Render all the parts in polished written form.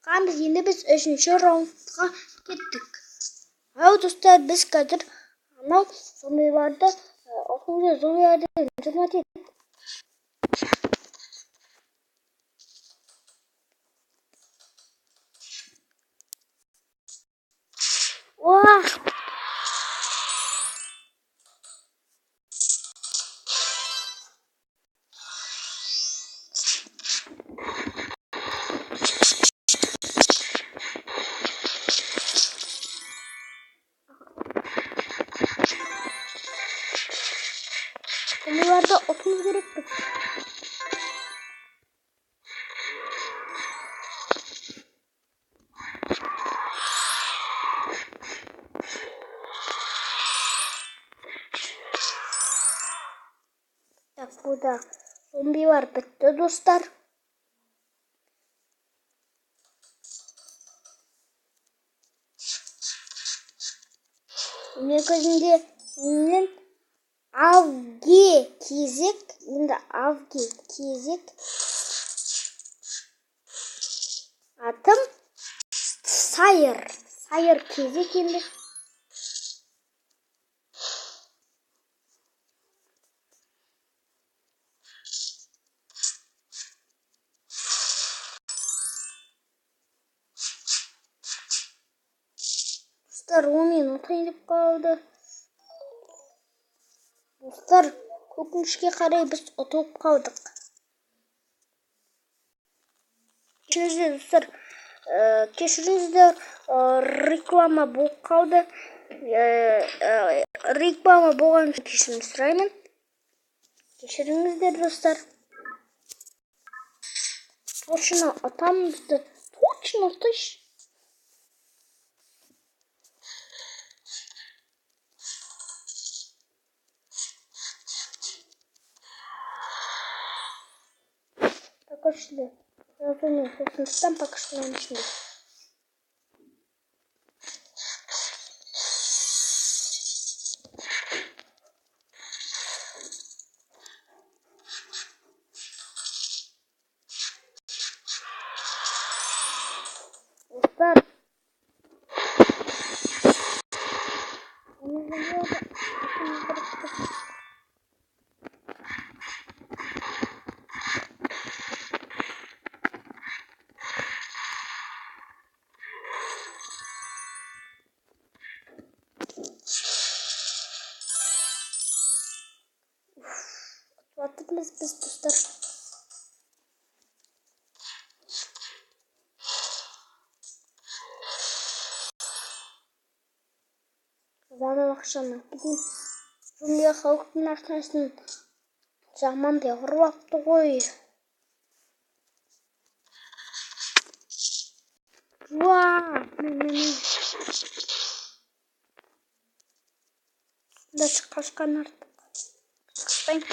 Qamiz енді біз 3-ші раундқа кеттік. Ау достар, біз қазір анау зомбиларды зомбилардан жұмат еттік. Zombilerde okumuz gerekli. Burada zombi var, bitti dostlar. Негізінде менің авги кезек, атым сайыр кезек енді. Dostlar, 10 минут етіп қалды. Dostlar, көкінішке қарай біз ұтылып қалдық. Кешіріңіздер, реклама болып қалды. Реклама болған үшін кешірім сұраймын. Кешіріңіздер, достар. Точно атамызды, точно. Пока что, разумею, там пока что не начну. Достар, biz dostlar. Zaman akşamı gideyim. Zombiya халықтың ақшасын жаман деп ұрлапты ғой. Да қашқан артық. Қашпайын.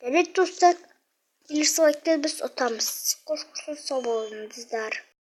Evet dostlar, gelirse vakti biz otamız. Koş sağ olun bizler.